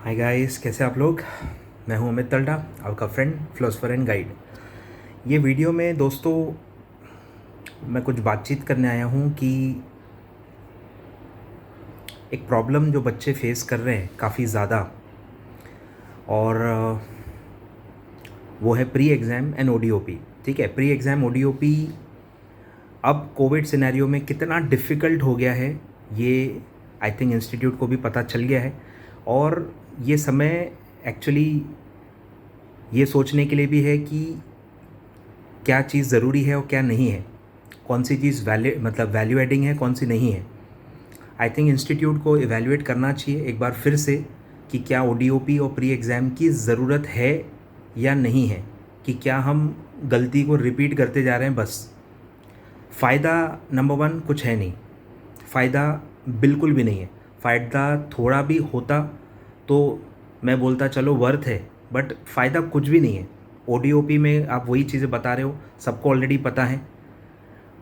Hi guys, कैसे आप लोग। मैं हूं अमित तल्डा, आपका फ्रेंड फिलोसफर एंड गाइड। ये वीडियो में दोस्तों मैं कुछ बातचीत करने आया हूं कि एक प्रॉब्लम जो बच्चे फेस कर रहे हैं काफ़ी ज़्यादा, और वो है प्री एग्ज़ाम एंड ओडीओपी। ठीक है, प्री एग्ज़ाम ओडीओपी अब कोविड सिनेरियो में कितना डिफ़िकल्ट हो गया है, ये आई थिंक इंस्टीट्यूट को भी पता चल गया है। और ये समय एक्चुअली ये सोचने के लिए भी है कि क्या चीज़ ज़रूरी है और क्या नहीं है, कौन सी चीज़ वैल्यू एडिंग है, कौन सी नहीं है। आई थिंक इंस्टीट्यूट को इवैल्यूएट करना चाहिए एक बार फिर से कि क्या ओडीओपी और प्री एग्ज़ाम की ज़रूरत है या नहीं है, कि क्या हम गलती को रिपीट करते जा रहे हैं बस। फ़ायदा नंबर वन कुछ है नहीं, फ़ायदा बिल्कुल भी नहीं है। फ़ायदा थोड़ा भी होता तो मैं बोलता चलो वर्थ है, बट फ़ायदा कुछ भी नहीं है। ओडीओपी में आप वही चीज़ें बता रहे हो, सबको ऑलरेडी पता है,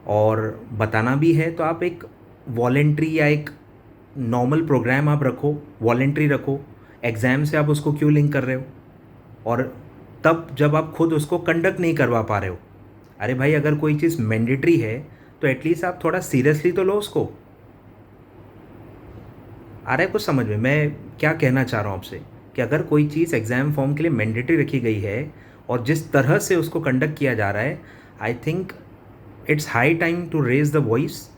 और बताना भी है तो आप एक वॉलेंट्री या एक नॉर्मल प्रोग्राम आप रखो, वॉलेंट्री रखो। एग्ज़ाम से आप उसको क्यों लिंक कर रहे हो, और तब जब आप खुद उसको कंडक्ट नहीं करवा पा रहे हो। अरे भाई, अगर कोई चीज़ मैंडेटरी है तो एटलीस्ट आप थोड़ा सीरियसली तो लो उसको। आ रहा है कुछ समझ में मैं क्या कहना चाह रहा हूँ आपसे, कि अगर कोई चीज़ एग्ज़ाम फॉर्म के लिए मैंडेटरी रखी गई है और जिस तरह से उसको कंडक्ट किया जा रहा है, I think it's high time to raise the voice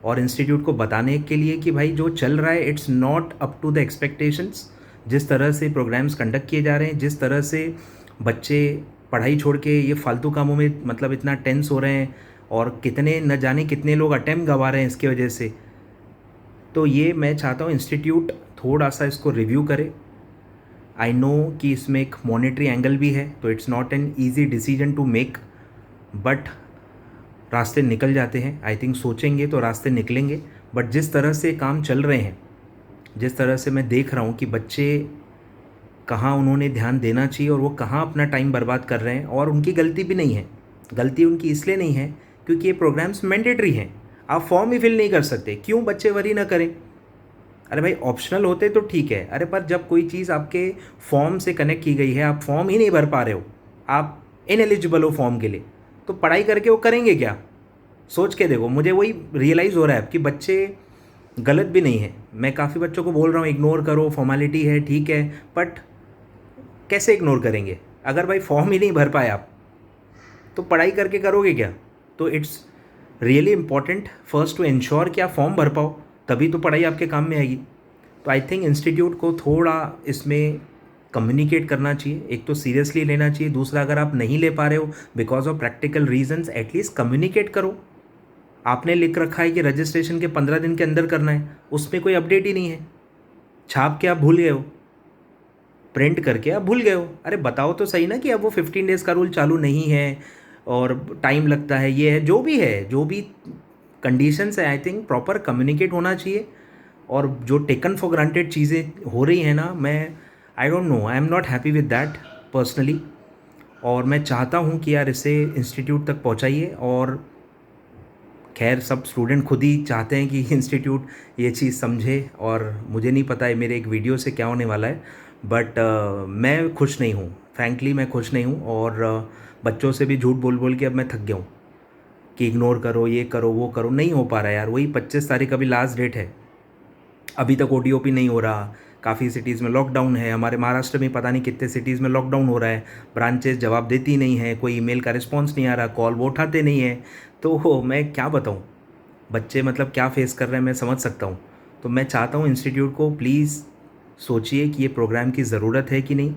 और इंस्टीट्यूट को बताने के लिए कि भाई जो चल रहा है it's not up to the expectations. जिस तरह से प्रोग्राम्स कंडक्ट किए जा रहे हैं, जिस तरह से बच्चे पढ़ाई छोड़ के ये फालतू कामों में मतलब इतना टेंस हो रहे हैं, और कितने न जाने कितने लोग अटेम्प्ट गंवा रहे हैं इसकी वजह से। तो ये मैं चाहता हूँ इंस्टीट्यूट थोड़ा सा इसको रिव्यू करे। आई नो कि इसमें एक मॉनेटरी एंगल भी है, तो it's not an easy decision to make, but रास्ते निकल जाते हैं। आई थिंक सोचेंगे तो रास्ते निकलेंगे। बट जिस तरह से काम चल रहे हैं, जिस तरह से मैं देख रहा हूँ कि बच्चे कहाँ उन्होंने ध्यान देना चाहिए और वो कहाँ अपना टाइम बर्बाद कर रहे हैं, और उनकी गलती भी नहीं है। गलती उनकी इसलिए नहीं है क्योंकि ये प्रोग्राम्स मैंडेटरी हैं। आप फॉर्म ही फिल नहीं कर सकते, क्यों बच्चे वरी ना करें। अरे भाई, ऑप्शनल होते तो ठीक है। अरे पर जब कोई चीज़ आपके फॉर्म से कनेक्ट की गई है, आप फॉर्म ही नहीं भर पा रहे हो, आप इनएलिजिबल हो फॉर्म के लिए, तो पढ़ाई करके वो करेंगे क्या। सोच के देखो, मुझे वही रियलाइज़ हो रहा है कि बच्चे गलत भी नहीं है। मैं काफ़ी बच्चों को बोल रहा हूँ इग्नोर करो, फॉर्मेलिटी है, ठीक है, बट कैसे इग्नोर करेंगे। अगर भाई फॉर्म ही नहीं भर पाए आप, तो पढ़ाई करके करोगे क्या। तो it's really important first to ensure कि आप फॉर्म भर पाओ, तभी तो पढ़ाई आपके काम में आएगी। तो आई थिंक इंस्टीट्यूट को थोड़ा इसमें कम्युनिकेट करना चाहिए। एक तो सीरियसली लेना चाहिए, दूसरा अगर आप नहीं ले पा रहे हो because of practical reasons, at least communicate करो। आपने लिख रखा है कि रजिस्ट्रेशन के 15 दिन के अंदर करना है, उसमें कोई अपडेट ही नहीं है। छाप के आप भूल गए हो, प्रिंट करके आप भूल गए हो। अरे बताओ तो सही ना कि अब वो 15 डेज़ का रूल चालू नहीं है और टाइम लगता है, ये है जो भी कंडीशंस है। आई थिंक प्रॉपर कम्युनिकेट होना चाहिए। और जो टेकन फॉर ग्रांटेड चीज़ें हो रही हैं ना, मैं आई don't no, I am not happy with that personally. और मैं चाहता हूँ कि यार इसे इंस्टीट्यूट तक पहुँचाइए। और खैर, सब स्टूडेंट खुद ही चाहते हैं कि इंस्टीट्यूट ये चीज़ समझे, और मुझे नहीं पता है मेरे एक वीडियो से क्या होने वाला है, बट मैं खुश नहीं हूँ। फ्रैंकली मैं खुश नहीं हूँ। और बच्चों से भी झूठ बोल बोल के अब मैं थक गया हूँ कि इग्नोर करो, ये करो, वो करो। नहीं हो पा रहा है यार। वही 25 तारीख अभी लास्ट डेट है, अभी तक ओडीओपी नहीं हो रहा। काफ़ी सिटीज़ में लॉकडाउन है, हमारे महाराष्ट्र में पता नहीं कितने सिटीज़ में लॉकडाउन हो रहा है। ब्रांचेस जवाब देती नहीं है, कोई ईमेल का रिस्पॉन्स नहीं आ रहा, कॉल वो उठाते नहीं है। तो मैं क्या बताऊँ, बच्चे मतलब क्या फेस कर रहे हैं मैं समझ सकता हूँ। तो मैं चाहता हूँ इंस्टीट्यूट को प्लीज़ सोचिए कि ये प्रोग्राम की ज़रूरत है कि नहीं।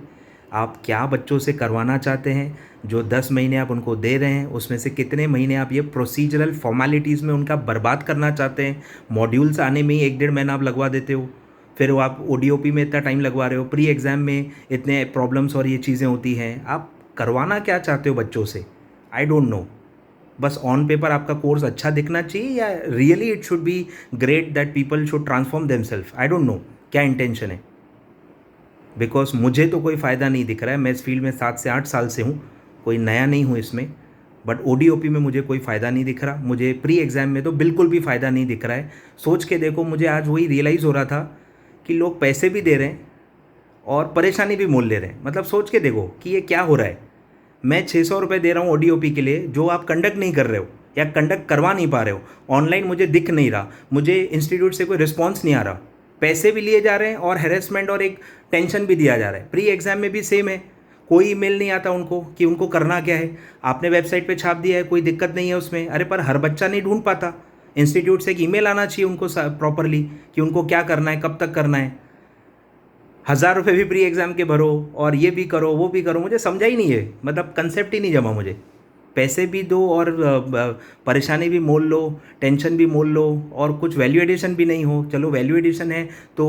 आप क्या बच्चों से करवाना चाहते हैं। जो 10 महीने आप उनको दे रहे हैं, उसमें से कितने महीने आप ये प्रोसीजरल फॉर्मेलिटीज़ में उनका बर्बाद करना चाहते हैं। मॉड्यूल्स आने में ही 1-1.5 महीना आप लगवा देते हो, फिर वो आप ओडीओपी में इतना टाइम लगवा रहे हो, प्री एग्ज़ाम में इतने प्रॉब्लम्स और ये चीज़ें होती हैं। आप करवाना क्या चाहते हो बच्चों से, आई डोंट नो। बस ऑन पेपर आपका कोर्स अच्छा दिखना चाहिए, या really it should be great that people should transform themself. I don't know क्या इंटेंशन है, बिकॉज मुझे तो कोई फ़ायदा नहीं दिख रहा है। मैं इस फील्ड में 7 से 8 साल से हूँ, कोई नया नहीं हूँ इसमें। बट ओडीओपी में मुझे कोई फ़ायदा नहीं दिख रहा, मुझे प्री एग्ज़ाम में तो बिल्कुल भी फ़ायदा नहीं दिख रहा है। सोच के देखो, मुझे आज वही रियलाइज़ हो रहा था कि लोग पैसे भी दे रहे हैं और परेशानी भी मोल ले रहे हैं। मतलब सोच के देखो कि ये क्या हो रहा है। मैं 600 रुपये दे रहा हूँ ODOP के लिए, जो आप कंडक्ट नहीं कर रहे हो या कंडक्ट करवा नहीं पा रहे हो, ऑनलाइन मुझे दिख नहीं रहा, मुझे इंस्टीट्यूट से कोई रिस्पॉन्स नहीं आ रहा, पैसे भी लिए जा रहे हैं और हैरेसमेंट और एक टेंशन भी दिया जा रहा है। प्री एग्ज़ाम में भी सेम है, कोई ईमेल नहीं आता उनको कि उनको करना क्या है। आपने वेबसाइट पे छाप दिया है, कोई दिक्कत नहीं है उसमें, अरे पर हर बच्चा नहीं ढूंढ पाता। इंस्टीट्यूट से एक ईमेल आना चाहिए उनको प्रॉपरली कि उनको क्या करना है, कब तक करना है। 1000 रुपये भी प्री एग्ज़ाम के भरो और ये भी करो वो भी करो, मुझे समझा ही नहीं है, मतलब कंसेप्ट ही नहीं जमा मुझे। पैसे भी दो और परेशानी भी मोल लो, टेंशन भी मोल लो, और कुछ वैल्यू एडिशन भी नहीं हो। चलो वैल्यू एडिशन है तो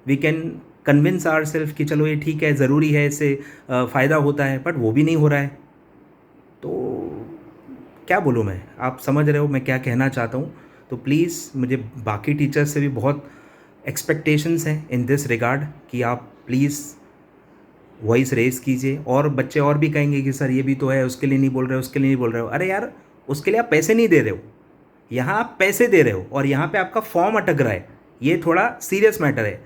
we can convince our self कि चलो ये ठीक है, ज़रूरी है, इससे फ़ायदा होता है, बट वो भी नहीं हो रहा है। तो क्या बोलूँ मैं, आप समझ रहे हो मैं क्या कहना चाहता हूँ। तो प्लीज़, मुझे बाकी टीचर्स से भी बहुत एक्सपेक्टेशंस हैं इन दिस रिगार्ड कि आप प्लीज़ वॉइस रेज़ कीजिए। और बच्चे और भी कहेंगे कि सर ये भी तो है, उसके लिए नहीं बोल रहे हो, उसके लिए नहीं बोल रहे हो। अरे यार, उसके लिए आप पैसे नहीं दे रहे हो, यहाँ आप पैसे दे रहे हो और यहाँ पे आपका फॉर्म अटक रहा है। ये थोड़ा सीरियस मैटर है।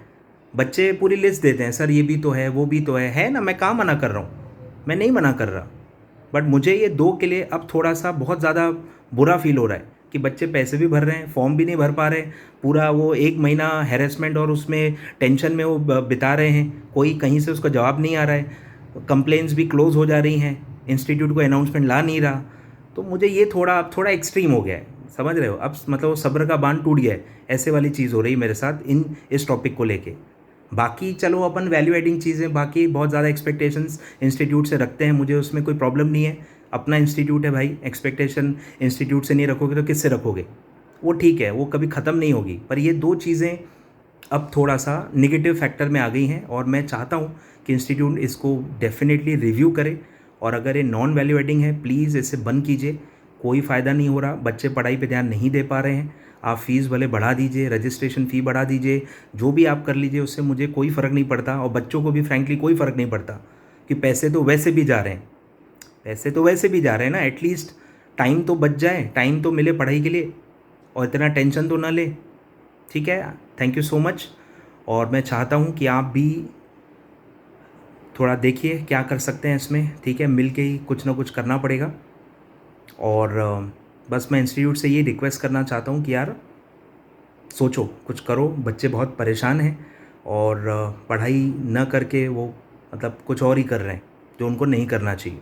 बच्चे पूरी लिस्ट देते हैं, सर ये भी तो है, वो भी तो है ना। मैं कहाँ मना कर रहा हूँ, मैं नहीं मना कर रहा, बट मुझे ये 2 के लिए अब थोड़ा सा बहुत ज़्यादा बुरा फील हो रहा है कि बच्चे पैसे भी भर रहे हैं, फॉर्म भी नहीं भर पा रहे, पूरा वो 1 महीना हैरेसमेंट और उसमें टेंशन में वो बिता रहे हैं, कोई कहीं से उसका जवाब नहीं आ रहा है, कंप्लेंट्स भी क्लोज़ हो जा रही हैं, इंस्टीट्यूट को अनाउंसमेंट ला नहीं रहा। तो मुझे ये थोड़ा एक्सट्रीम हो गया है, समझ रहे हो। अब मतलब वो सब्र का बांध टूट गया है, ऐसे वाली चीज़ हो रही है मेरे साथ इस टॉपिक को लेके। बाकी चलो अपन वैल्यू एडिंग चीज़ें, बाकी बहुत ज़्यादा एक्सपेक्टेशंस इंस्टीट्यूट से रखते हैं, मुझे उसमें कोई प्रॉब्लम नहीं है। अपना इंस्टीट्यूट है भाई, एक्सपेक्टेशन इंस्टीट्यूट से नहीं रखोगे तो किससे रखोगे, वो ठीक है, वो कभी ख़त्म नहीं होगी। पर ये 2 चीज़ें अब थोड़ा सा निगेटिव फैक्टर में आ गई हैं और मैं चाहता हूँ कि इंस्टीट्यूट इसको डेफिनेटली रिव्यू करे। और अगर ये नॉन वैल्यू एडिंग है, प्लीज़ इसे बंद कीजिए, कोई फ़ायदा नहीं हो रहा, बच्चे पढ़ाई पे ध्यान नहीं दे पा रहे हैं। आप फ़ीस भले बढ़ा दीजिए, रजिस्ट्रेशन फ़ी बढ़ा दीजिए, जो भी आप कर लीजिए, उससे मुझे कोई फ़र्क नहीं पड़ता और बच्चों को भी फ्रैंकली कोई फ़र्क नहीं पड़ता कि पैसे तो वैसे भी जा रहे हैं, पैसे तो वैसे भी जा रहे हैं ना। एटलीस्ट टाइम तो बच जाए, टाइम तो मिले पढ़ाई के लिए और इतना टेंशन तो ना ले। ठीक है, थैंक यू सो मच। और मैं चाहता हूँ कि आप भी थोड़ा देखिए क्या कर सकते हैं इसमें, ठीक है, मिल के ही कुछ ना कुछ करना पड़ेगा। और बस मैं इंस्टीट्यूट से ये रिक्वेस्ट करना चाहता हूँ कि यार सोचो, कुछ करो, बच्चे बहुत परेशान हैं और पढ़ाई न करके वो मतलब कुछ और ही कर रहे हैं जो उनको नहीं करना चाहिए।